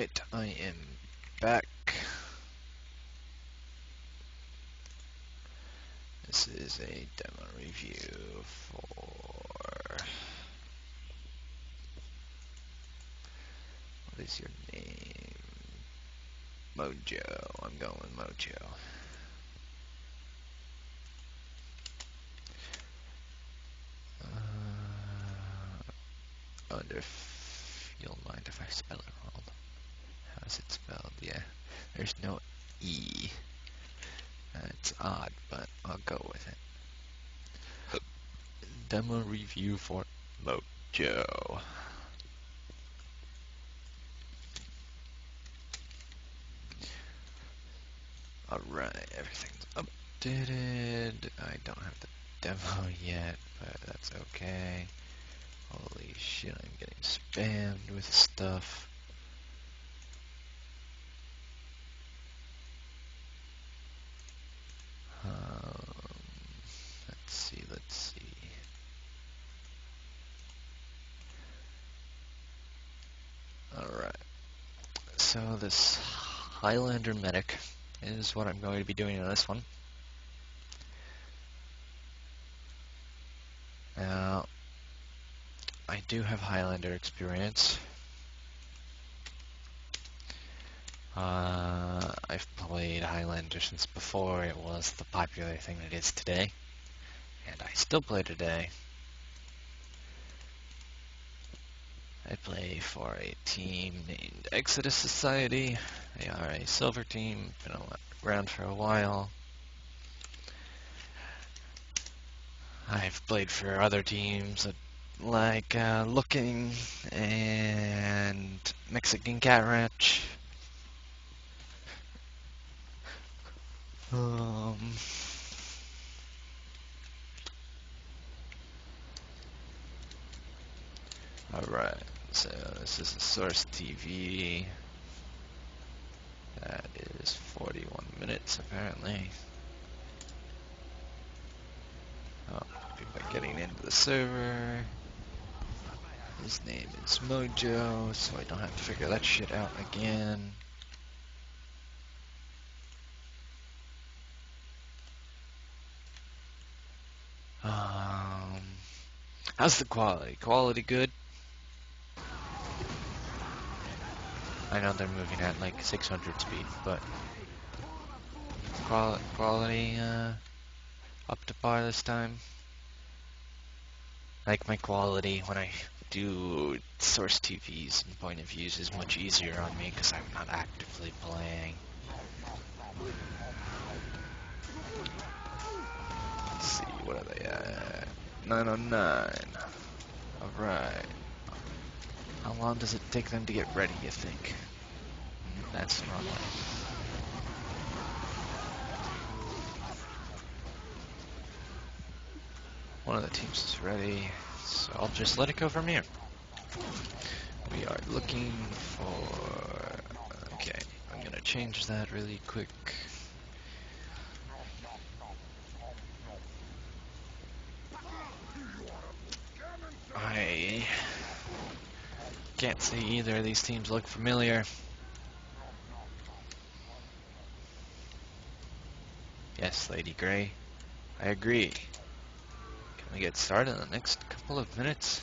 Alright, I am back. This is a demo review for... What is your name? Mojoe. I'm going with Mojoe. Wonder if you'll mind if I spell it wrong. How is it spelled? Yeah, there's no E. It's odd, but I'll go with it. Demo review for Mojoe. Alright, everything's updated. I don't have the demo yet, but that's okay. Holy shit, I'm getting spammed with stuff. Let's see. Alright, so this Highlander medic is what I'm going to be doing in this one. Now, I do have Highlander experience. I've played Highlander since before it was the popular thing it is today, and I still play today. I play for a team named Exodus Society. They are a silver team, been around for a while. I've played for other teams like Looking and Mexican Cat Ranch. Alright, so this is a Source TV. That is 41 minutes apparently. Oh, by getting into the server. His name is Mojoe, so I don't have to figure that shit out again. How's the quality? Quality good? I know they're moving at like 600 speed, but quality up to par this time. Like my quality when I do Source TVs and point of views is much easier on me because I'm not actively playing. Let's see, what are they at? 909. Alright. How long does it take them to get ready, you think? That's the wrong way. One of the teams is ready, so I'll just let it go from here. We are looking for... Okay, I'm gonna change that really quick. I can't see either of these teams look familiar. Yes, Lady Grey, I agree. Can we get started in the next couple of minutes?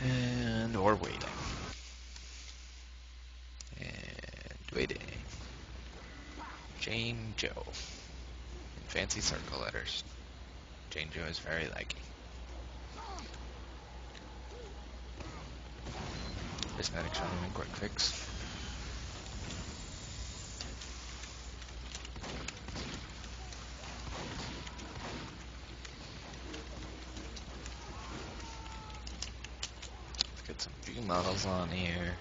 And we're waiting. And waiting. Jane Joe. In fancy circle letters. Jane Joe is very laggy. This medic's running a quick fix. Let's get some view models on here.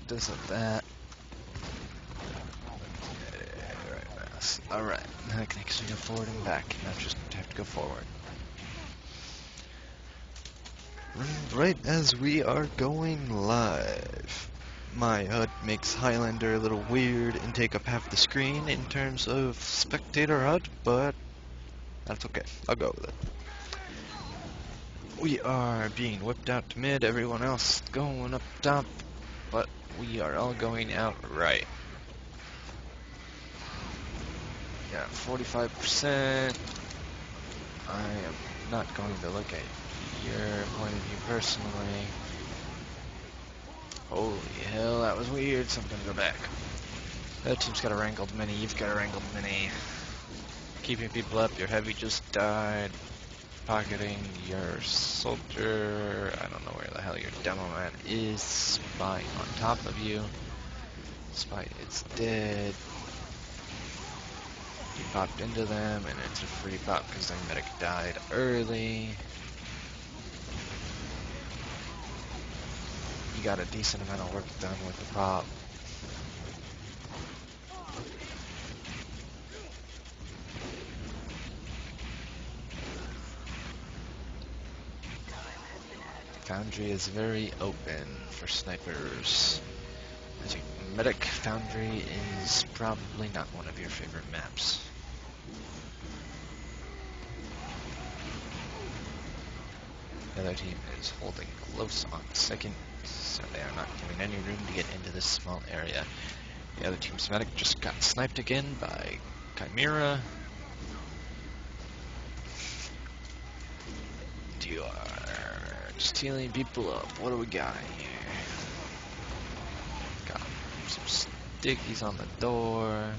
this and that. Right mouse. Alright, now I can actually go forward and back, not just have to go forward. Right as we are going live, my HUD makes Highlander a little weird and take up half the screen in terms of spectator HUD, but that's okay. I'll go with it. We are being whipped out to mid, everyone else going up top, but we are all going out right. Yeah, 45%. I am not going to look at your point of view personally. Holy hell, that was weird, so I'm gonna go back. That team's got a wrangled mini, you've got a wrangled mini. Keeping people up, your heavy just died. Pocketing your soldier. I don't know where the hell your demo man is. Spy on top of you. Spy is dead. You popped into them, and it's a free pop because their medic died early. You got a decent amount of work done with the pop. Foundry is very open for snipers. I think Medic Foundry is probably not one of your favorite maps. The other team is holding close on second, so they are not giving any room to get into this small area. The other team's medic just got sniped again by Chimera. You are just healing people up. What do we got here? Got some stickies on the door.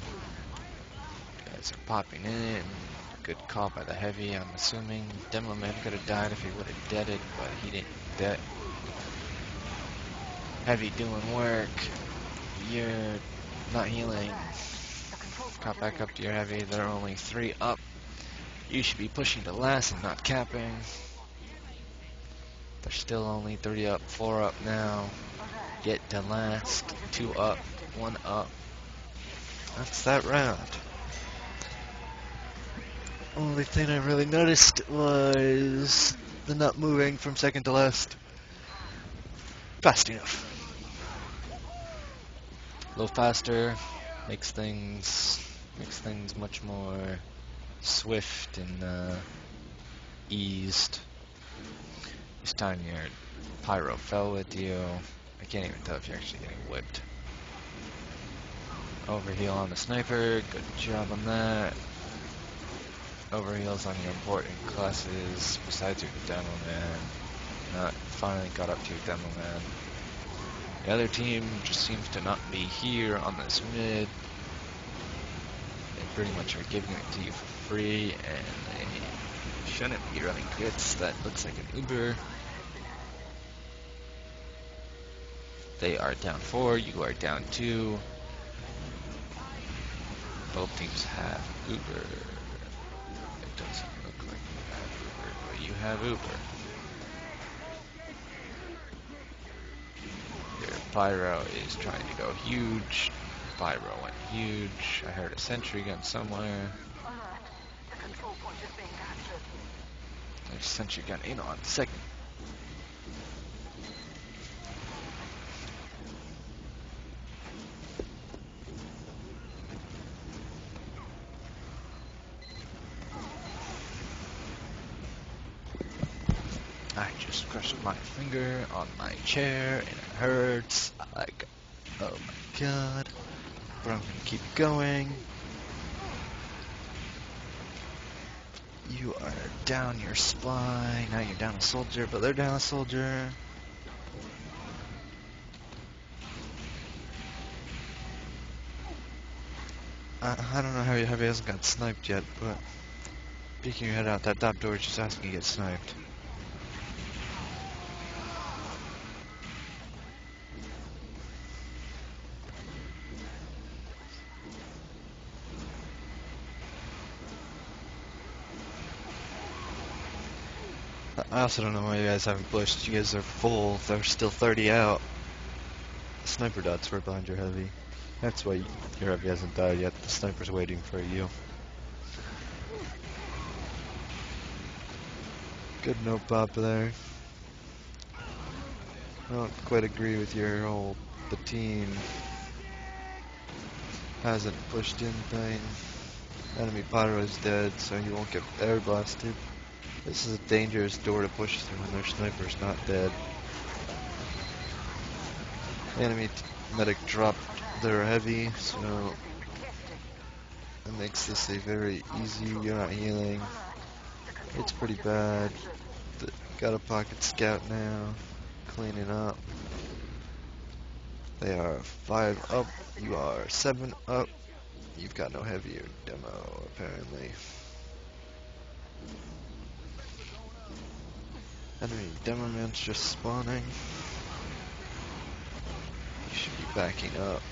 Guys are popping in. Good call by the heavy, I'm assuming. Demo man could have died if he would have deaded, but he didn't dead. Heavy doing work. You're not healing. Caught back up to your heavy. There are only 3 up. You should be pushing to last and not capping. There's still only 3 up, 4 up now. Get to last. 2 up, 1 up. That's that round. Only thing I really noticed was the not moving from second to last fast enough. A little faster makes things much more swift and eased. This time your pyro fell with you. I can't even tell if you're actually getting whipped. Overheal on the sniper, good job on that. Overheals on your important classes besides your demo man. Not finally got up to your demo man. The other team just seems to not be here on this mid. They pretty much are giving it to you for free, and they shouldn't be running grits. That looks like an Uber. They are down 4, you are down 2. Both teams have Uber. It doesn't look like you have Uber, but you have Uber. Your Pyro is trying to go huge. Pyro went huge. I heard a sentry gun somewhere. There's a sentry gun in on second. I just crushed my finger on my chair and it hurts. Like, oh my god. But I'm gonna keep going. You are down your spy. Now you're down a soldier, but they're down a soldier. I don't know how your heavy hasn't got sniped yet, but peeking your head out that top door is just asking you to get sniped. I also don't know why you guys haven't pushed. You guys are full. There's still 30 out. Sniper dot's right behind your heavy. That's why your heavy hasn't died yet. The sniper's waiting for you. Good no pop there. I don't quite agree with your whole the team hasn't pushed in thing. Enemy pyro is dead, so he won't get air blasted. This is a dangerous door to push through when their sniper's not dead. Enemy medic dropped their heavy, so it makes this a very easy. You're not healing. It's pretty bad. Got a pocket scout now, cleaning up. They are 5 up. You are 7 up. You've got no heavier demo, apparently. Enemy demo man's just spawning. He should be backing up.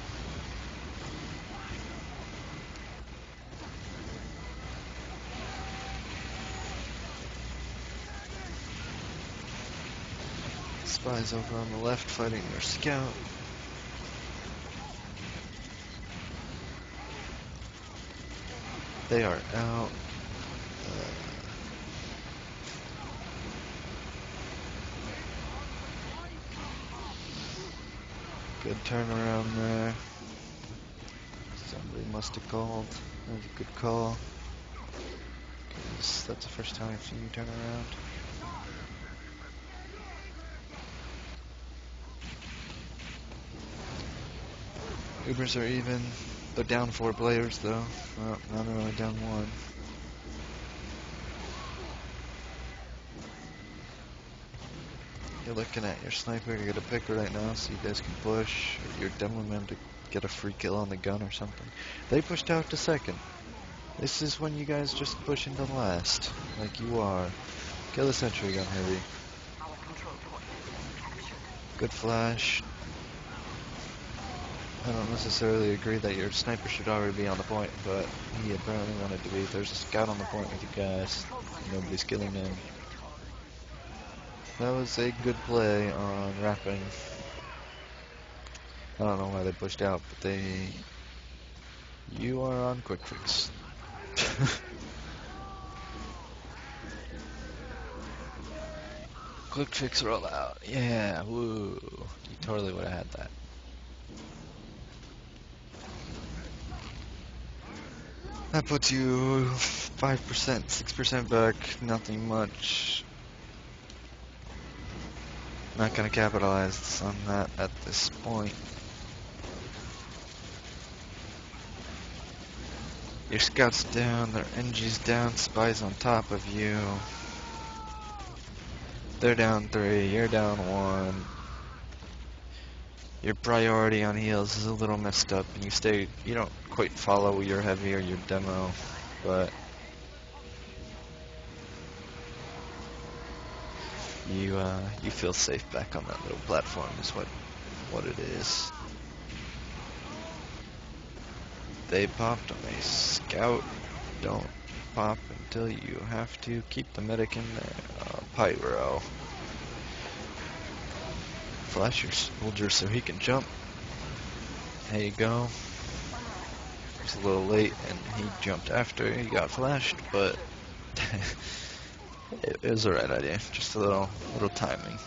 Spies over on the left fighting their scout. They are out. Good turnaround there. Somebody must have called. That was a good call. 'Cause that's the first time I've seen you turn around. Ubers are even. They're down 4 players though. Well, now they're only down 1. You're looking at your sniper to get a pick right now so you guys can push. Or your demo man to get a free kill on the gun or something. They pushed out to second. This is when you guys just push into last, like you are. Kill the sentry gun heavy. Good flash. I don't necessarily agree that your sniper should already be on the point, but he apparently wanted to be. There's a scout on the point with you guys. Nobody's killing him. That was a good play on wrapping. I don't know why they pushed out, but they... You are on quick fix. Quick fix rollout. Yeah, woo. You totally would have had that. That puts you 5%, 6% back, nothing much. Not gonna capitalize on that at this point. Your scout's down, their NG's down, spies on top of you. They're down 3, you're down 1. Your priority on heals is a little messed up, and you don't quite follow your heavy or your demo, but you feel safe back on that little platform is what it is. They popped on a scout. Don't pop until you have to. Keep the medic in there. Pyro. Flash your soldier so he can jump. There you go. He's a little late and he jumped after he got flashed, but it was the right idea. Just a little timing.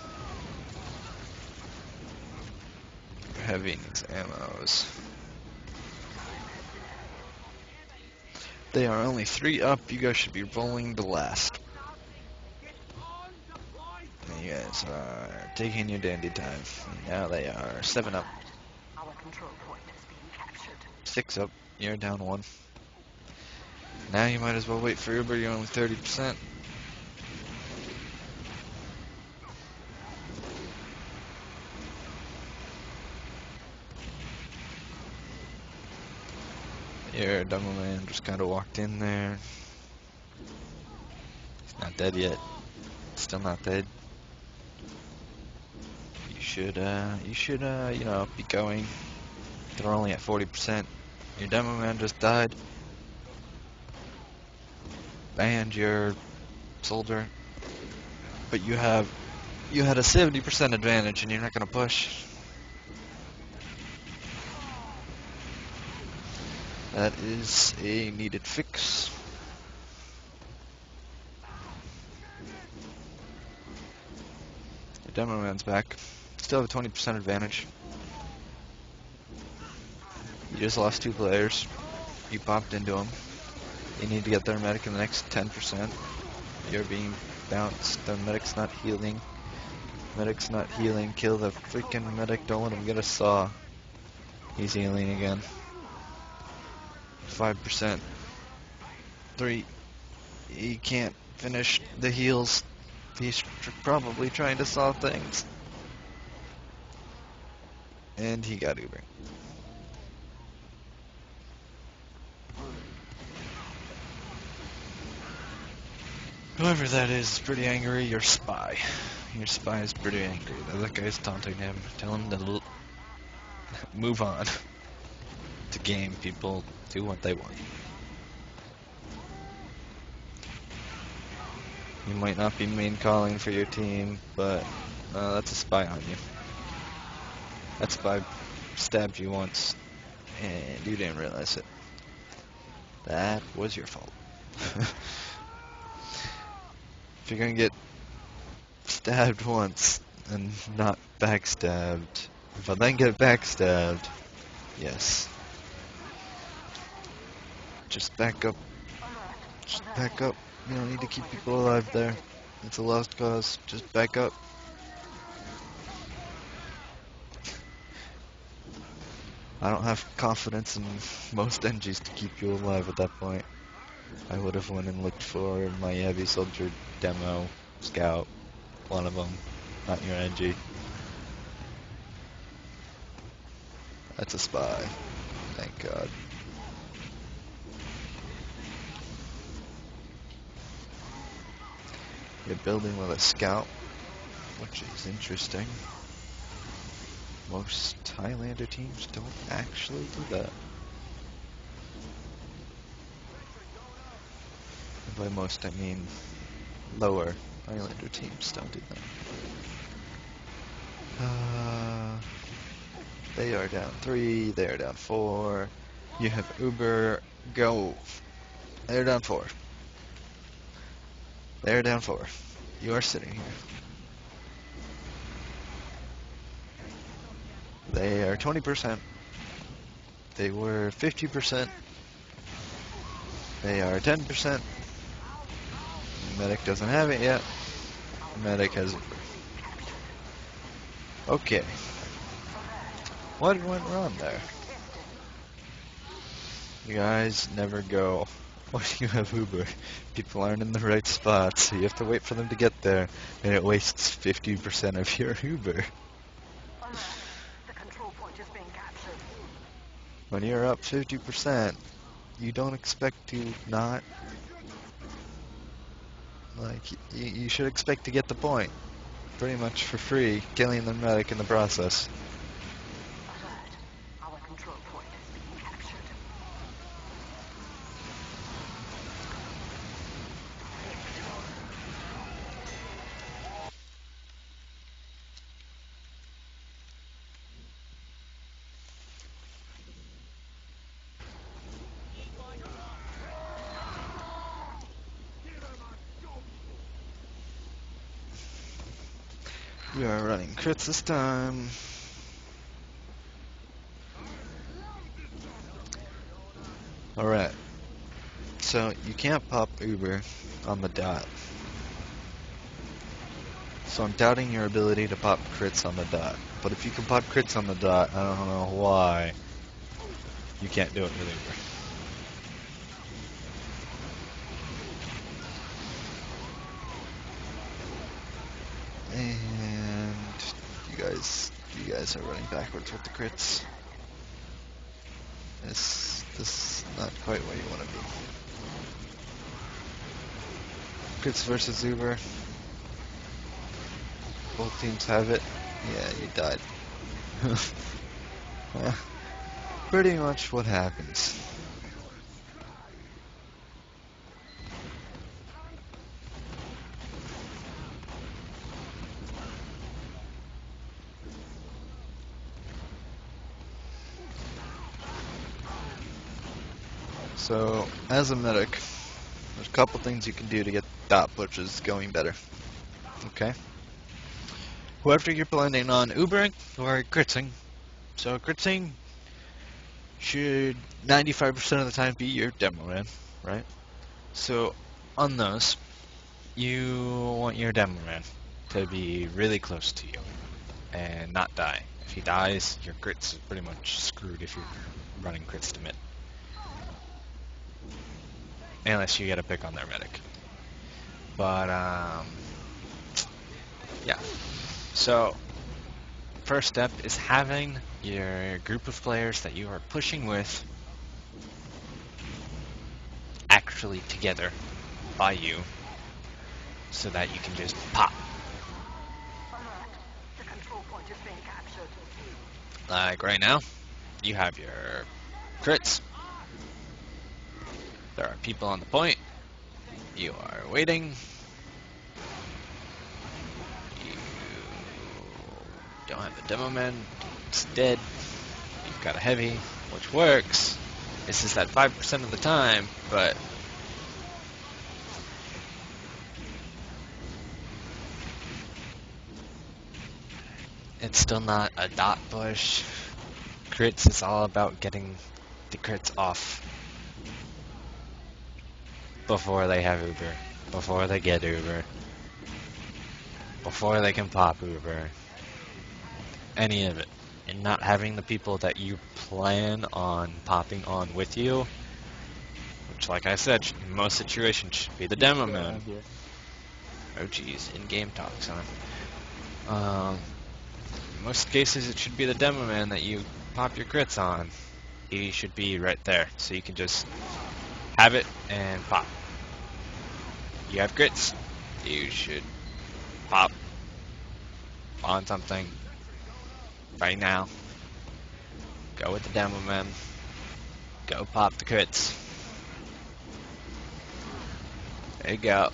Heavy needs ammos. They are only 3 up. You guys should be rolling the last. You guys are taking your dandy time. Now they are 7 up. 6 up. You're down 1. Now you might as well wait for Uber. You're only 30%. Your demo man just kind of walked in there. He's not dead yet. Still not dead. You should, you know, be going. They're only at 40%. Your demo man just died. And your soldier. But you had a 70% advantage and you're not gonna push. That is a needed fix. The demo man's back. Still have a 20% advantage. You just lost 2 players. You popped into them. You need to get their medic in the next 10%. You're being bounced. Their medic's not healing. Medic's not healing. Kill the freaking medic. Don't let him get a saw. He's healing again. 5%. 3. He can't finish the heals. He's probably trying to saw things. And he got Uber. Whoever that is pretty angry. Your spy. Your spy is pretty angry. The other guy's taunting him. Tell him to move on. It's a game. People do what they want. You might not be main calling for your team, but that's a spy on you. That spy stabbed you once, and you didn't realize it. That was your fault. If you're gonna get stabbed once and not backstabbed, but then get backstabbed, yes. Just back up. Just back up. You don't need to keep people alive there. It's a lost cause. Just back up. I don't have confidence in most NGs to keep you alive at that point. I would have went and looked for my heavy soldier demo, scout, one of them, not your NG. That's a spy. Thank God. You're building with a scout, which is interesting. Most Highlander teams don't actually do that. And by most, I mean lower Highlander teams don't do that. They are down 3, they are down 4. You have Uber, go. They're down 4. They're down 4. You are sitting here. They are 20%. They were 50%. They are 10%. Medic doesn't have it yet. Medic has Uber. Okay. What went wrong there? You guys never go when you have Uber. People aren't in the right spot, so you have to wait for them to get there, and it wastes 50% of your Uber. The control point is being captured. When you're up 50%, you don't expect to not, like, you should expect to get the point. Pretty much for free, killing the medic in the process. Alert. Our control point is being captured. We are running crits this time. Alright. So, you can't pop Uber on the dot. So I'm doubting your ability to pop crits on the dot. But if you can pop crits on the dot, I don't know why you can't do it with Uber. And you guys are running backwards with the crits. This is not quite where you want to be. Crits versus Uber. Both teams have it. Yeah, you died. Pretty much what happens. So, as a medic, there's a couple things you can do to get dot pushes going better. Okay? Whoever you're planning on Ubering or Kritzing, so Kritzing should 95% of the time be your demo man, right? So, on those, you want your demo man to be really close to you and not die. If he dies, your crits is pretty much screwed if you're running crits to mid. Unless you get a pick on their medic. But, yeah. So, first step is having your group of players that you are pushing with actually together by you so that you can just pop. Alert. The control point is being captured. Like right now, you have your crits. There are people on the point. You are waiting. You don't have the demo man. It's dead. You've got a heavy, which works. This is at 5% of the time, but it's still not a dot push. Crits is all about getting the crits off before they have Uber, before they get Uber, before they can pop Uber, any of it. And not having the people that you plan on popping on with you, which like I said, in most situations should be the demo man. Oh geez, in-game talk, son. In most cases it should be the demo man that you pop your crits on. He should be right there, so you can just have it and pop. You have crits, you should pop on something right now. Go with the demo man. Go pop the crits. There you go.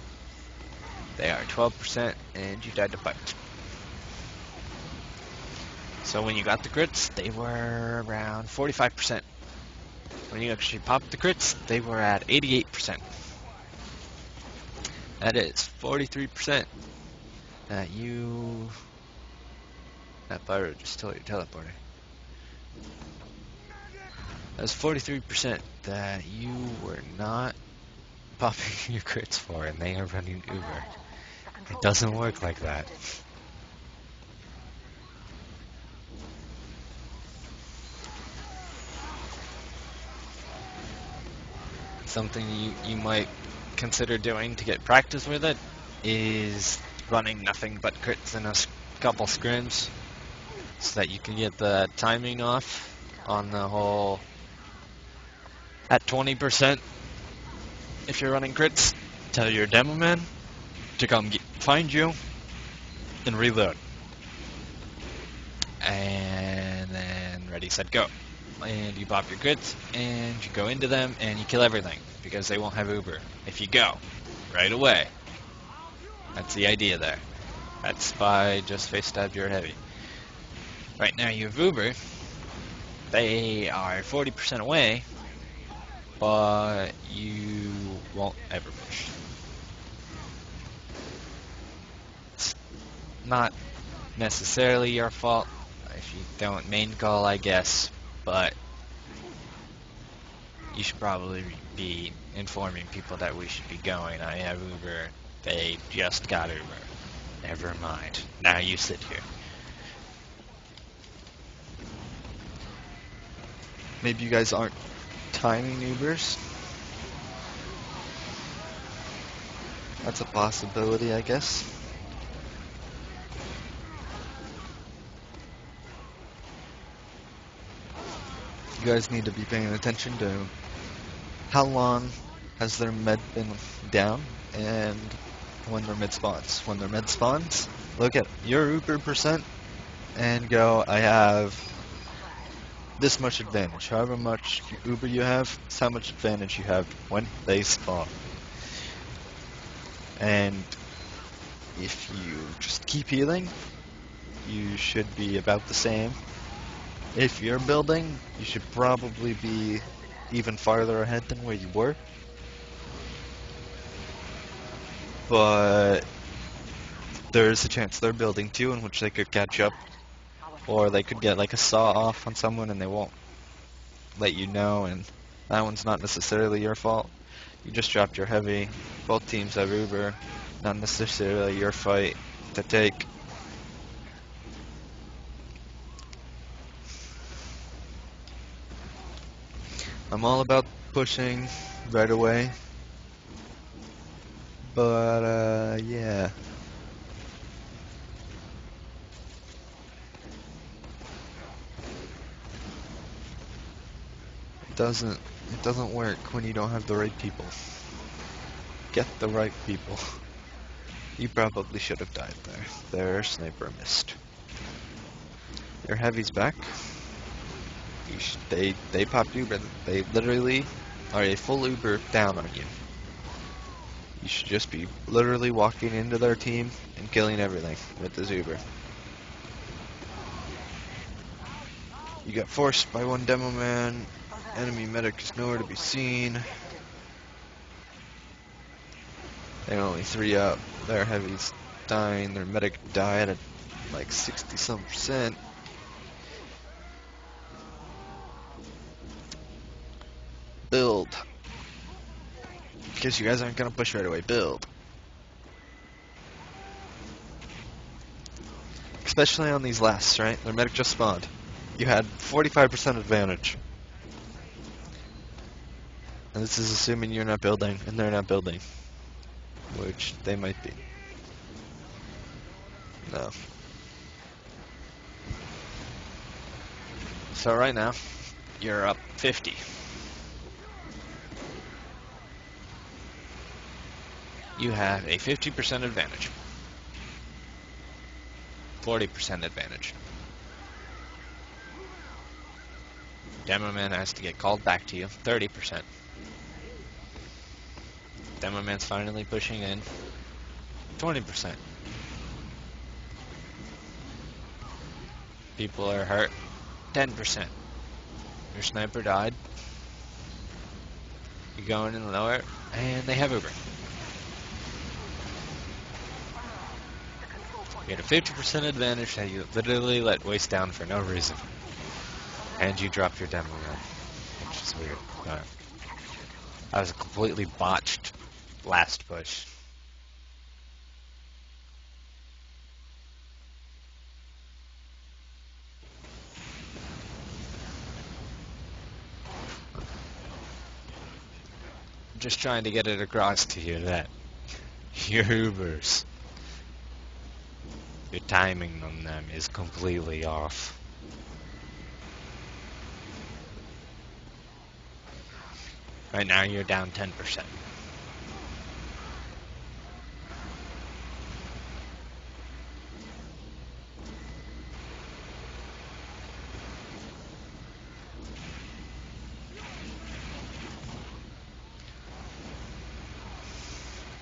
They are 12% and you died to fight. So when you got the crits, they were around 45%. When you actually popped the crits, they were at 88%. That is 43% that you... That pyro just stole your teleporter. That's 43% that you were not popping your crits for, and they are running Uber. It doesn't work like that. Something you might consider doing to get practice with it is running nothing but crits in a couple scrims so that you can get the timing off on the whole at 20%. If you're running crits, tell your demo man to come find you and reload. And then ready, set, go. And you pop your crits and you go into them and you kill everything because they won't have Uber if you go right away. That's the idea there. That's by just face stab your heavy. Right now you have Uber. They are 40% away, but you won't ever push. It's not necessarily your fault if you don't main call, I guess, but you should probably be informing people that we should be going. I have Uber. They just got Uber. Never mind. Now you sit here. Maybe you guys aren't timing Ubers. That's a possibility, I guess. You guys need to be paying attention to how long has their med been down and when their mid spawns. When their mid spawns, look at your Uber percent and go, I have this much advantage. However much Uber you have, is how much advantage you have when they spawn. And if you just keep healing, you should be about the same. If you're building, you should probably be even farther ahead than where you were. But there's a chance they're building too, in which they could catch up, or they could get like a saw off on someone and they won't let you know, and that one's not necessarily your fault. You just dropped your heavy. Both teams have Uber. Not necessarily your fight to take. I'm all about pushing right away. But, yeah. It doesn't work when you don't have the right people. Get the right people. You probably should have died there. Their sniper missed. Your heavy's back. They popped Uber. They literally are a full Uber down on you. You should just be literally walking into their team and killing everything with this Uber. You got forced by one demo man. Enemy medic is nowhere to be seen. They're only 3 up. Their heavy's dying. Their medic died at like 60-some%. Build. Because you guys aren't going to push right away. Build. Especially on these lasts, right? Their medic just spawned. You had 45% advantage. And this is assuming you're not building, and they're not building. Which they might be. No. So right now, you're up 50. You have a 50% advantage. 40% advantage. Demo man has to get called back to you. 30%. Demo man's finally pushing in. 20%. People are hurt. 10%. Your sniper died. You're going in lower, and they have Uber. You get a 50% advantage that you literally let waste down for no reason. And you drop your demo man, which is weird. That was a completely botched last push. I'm just trying to get it across to you that your Ubers, your timing on them is completely off. Right now you're down 10%.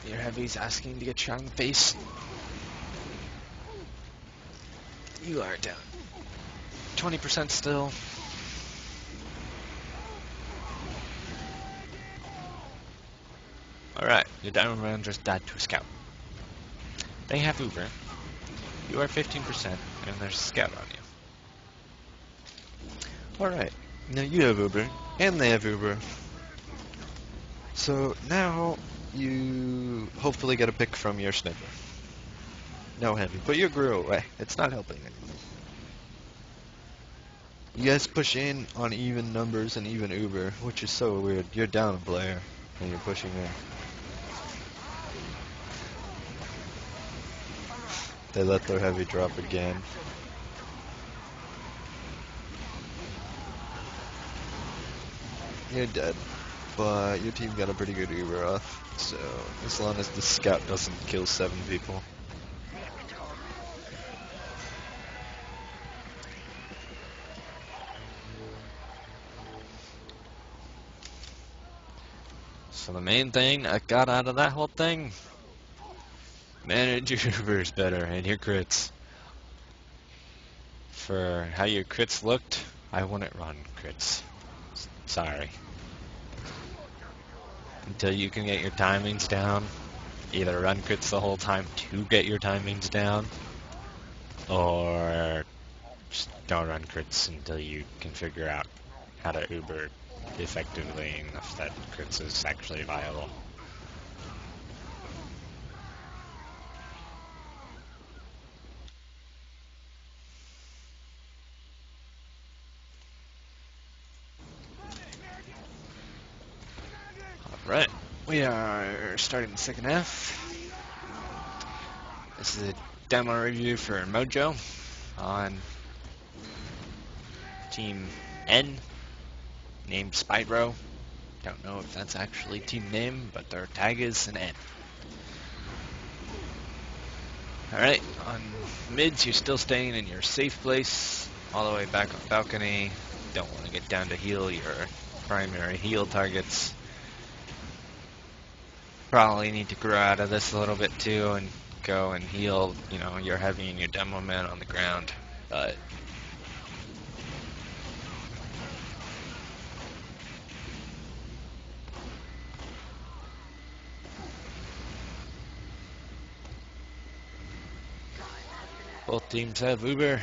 Your heavy's asking to get shot in the face. You are down 20% still. Alright, your diamond man just died to a scout. They have Uber. You are 15%, and there's a scout on you. Alright, now you have Uber, and they have Uber. So now you hopefully get a pick from your sniper. No heavy, but you grew away. It's not helping anything. You guys push in on even numbers and even Uber, which is so weird. You're down a player, and you're pushing in. They let their heavy drop again. You're dead, but your team got a pretty good Uber off, so as long as the scout doesn't kill 7 people. So the main thing I got out of that whole thing, manage your Ubers better and your crits. For how your crits looked, I wouldn't run crits. Sorry. until you can get your timings down. Either run crits the whole time to get your timings down, or just don't run crits until you can figure out how to Uber effectively enough that crits is actually viable. Alright, we are starting the second half. This is a demo review for Mojoe on Team N, named Spyro. Don't know if that's actually team name, but their tag is an N. Alright, on mids you're still staying in your safe place, all the way back on balcony. Don't want to get down to heal your primary heal targets. Probably need to grow out of this a little bit too and go and heal, you know, your heavy and your demo man on the ground. But both teams have Uber.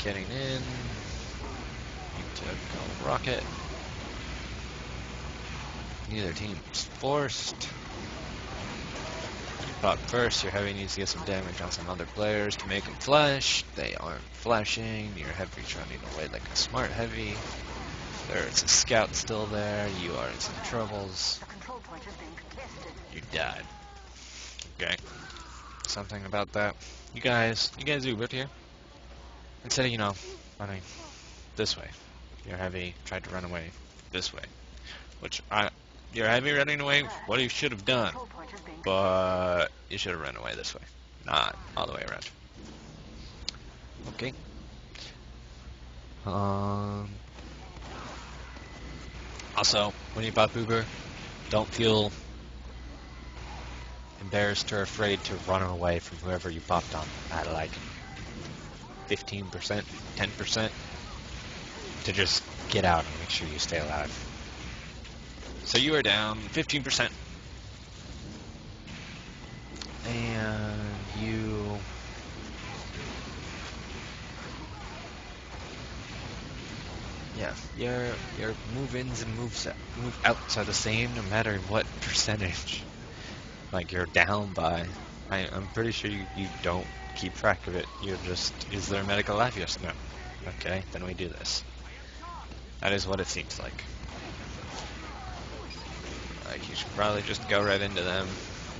Getting in. Need to go rocket. Neither team's forced. You pop first, your heavy needs to get some damage on some other players to make them flash. They aren't flashing. Your heavy's running away like a smart heavy. There's a scout still there. You are in some troubles. The control point is being contested. You died. Okay. Something about that. You guys Ubered here. Instead of, you know, running this way. Your heavy tried to run away this way. Your heavy running away, what you should have done. Control point is being But you should have run away this way. Not all the way around. Okay. Also, when you pop Uber, don't feel embarrassed or afraid to run away from whoever you popped on at like 15%, 10%, to just get out and make sure you stay alive. So you are down 15%. And you... Yeah, your move-ins and move-outs are the same no matter what percentage. Like, you're down by... I'm pretty sure you don't keep track of it. You're just... Is there a medical life? Yes, no. Okay, then we do this. That is what it seems like. Like, you should probably just go right into them.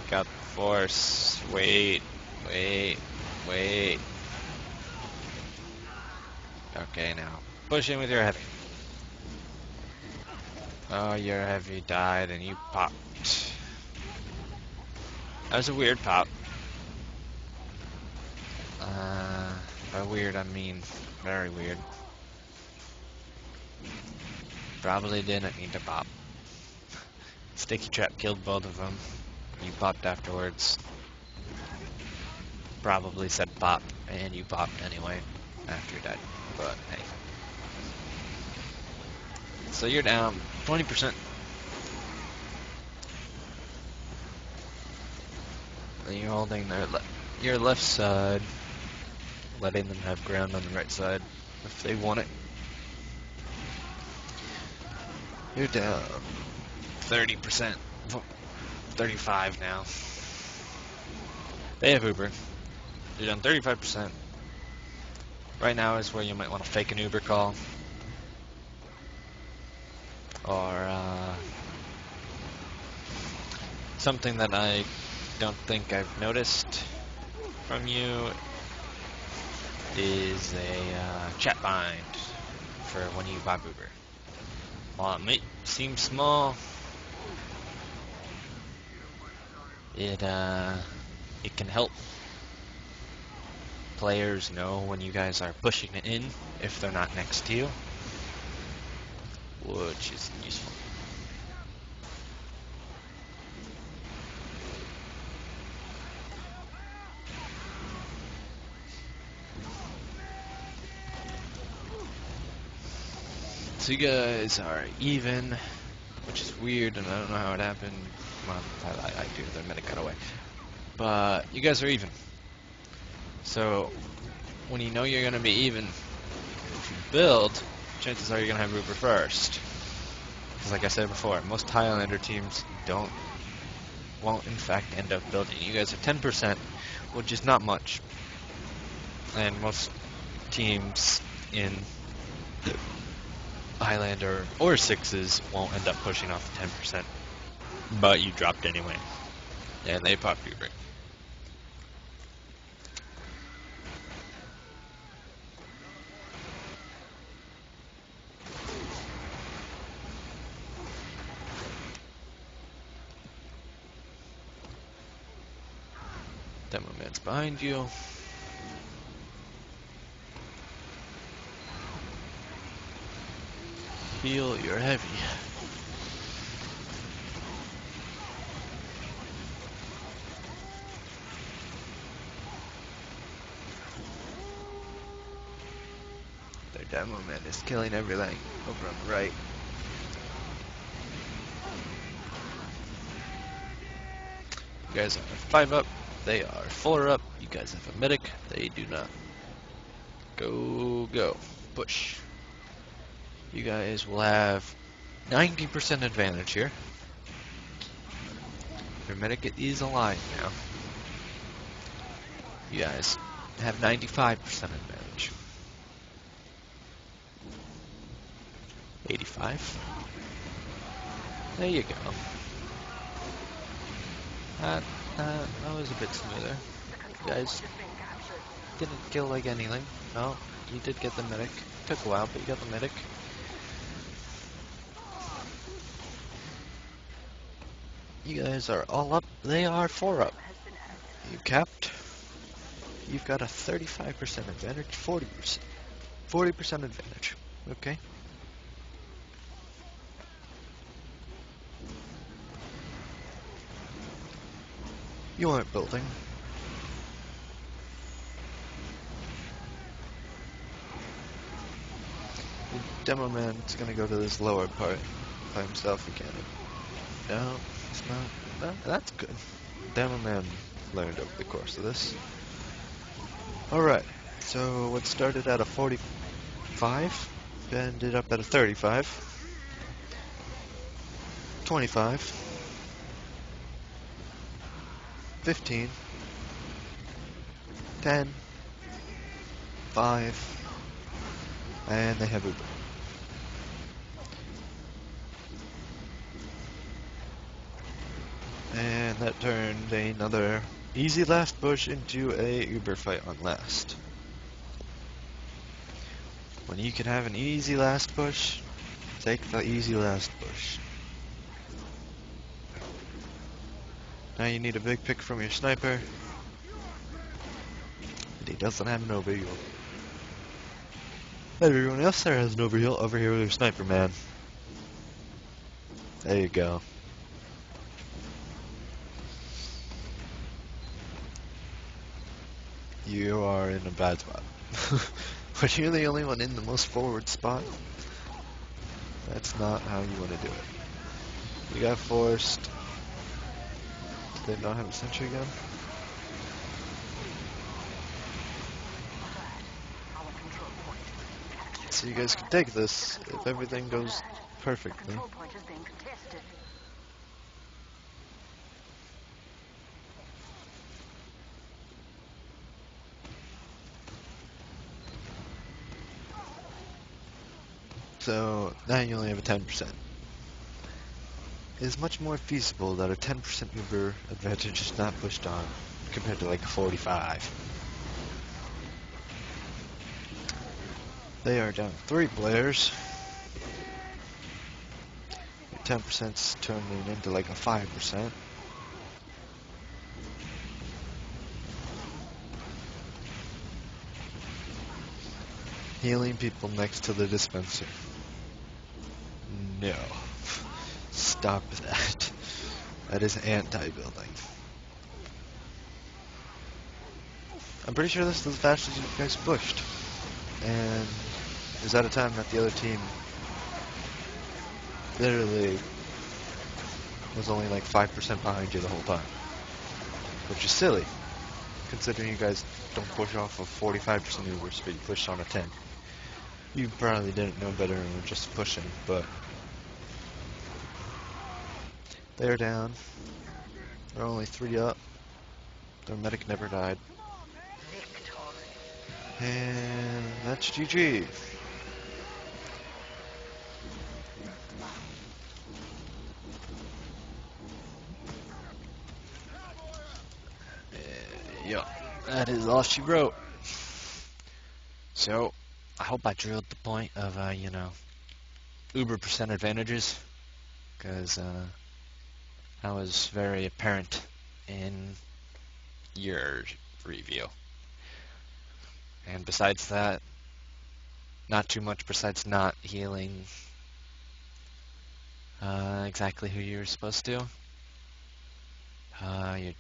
Got the force. Wait. Okay, now. Push in with your heavy. Oh, your heavy died and you popped. That was a weird pop. By weird I mean very weird. Probably didn't need to pop. Sticky trap killed both of them. You popped afterwards. Probably said pop, and you popped anyway after you died. But hey. So you're down 20%. And you're holding your left side, letting them have ground on the right side if they want it. You're down 30%. 35 now. They have Uber. You're down 35%. Right now is where you might want to fake an Uber call. Or something that I don't think I've noticed from you is a chat bind for when you pop Uber. While it may seem small, it can help players know when you guys are pushing it in if they're not next to you, which is useful. So you guys are even, which is weird, and I don't know how it happened. Well, I do. The minute got away. But you guys are even. So when you know you're going to be even, if you build, chances are you're going to have Uber first. Because like I said before, most Highlander teams won't in fact end up building. You guys are 10%, which is not much. And most teams in Highlander or 6s won't end up pushing off the 10%. But you dropped anyway. And they pop Uber. Demo man's behind you. Heal, you're heavy. Their demo man is killing everything over on the right. You guys are 5 up. They are 4 up. You guys have a medic. They do not. Go, go. Push. You guys will have 90% advantage here. Your medic is alive now. You guys have 95% advantage. 85. There you go. That was a bit smoother. You guys didn't kill like anything. No, you did get the medic. Took a while, but you got the medic. You guys are all up. They are 4 up. You capped. You've got a 35% advantage, 40%. 40% advantage. Okay. You aren't building. The demo man's gonna go to this lower part by himself again. No, it's not. No, that's good. Demo man learned over the course of this. Alright, so what started at a 45 ended up at a 35. 25. 15. 10. 5. And they have Uber. And that turned another easy last push into a Uber fight on last. When you can have an easy last push, take the easy last push. Now you need a big pick from your sniper. And he doesn't have an overheal. Everyone else there has an overheal. Over here with your sniper, man. There you go. You are in a bad spot. But you're the only one in the most forward spot. That's not how you want to do it. You got forced. Do they not have a sentry gun? So you guys can take this if everything goes perfectly. So now you only have a 10%. It is much more feasible that a 10% Uber advantage is not pushed on compared to like a 45. They are down 3 players. 10%'s turning into like a 5%. Healing people next to the dispenser. No. Stop that. That is anti-building. I'm pretty sure this is as fast as you guys pushed. And is at a time that the other team literally was only like 5% behind you the whole time. Which is silly, considering you guys don't push off of 45% Uber speed, push on a 10. You probably didn't know better and were just pushing, but they're down. They're only 3 up. Their medic never died. And that's GG. Yep, that is all she wrote. So, I hope I drilled the point of, Uber percent advantages, because that was very apparent in your review. And besides that, not too much besides not healing exactly who you were supposed to. Your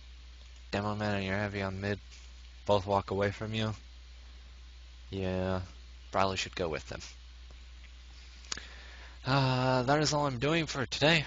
demo man and your heavy on mid both walk away from you. Yeah, probably should go with them. That is all I'm doing for today.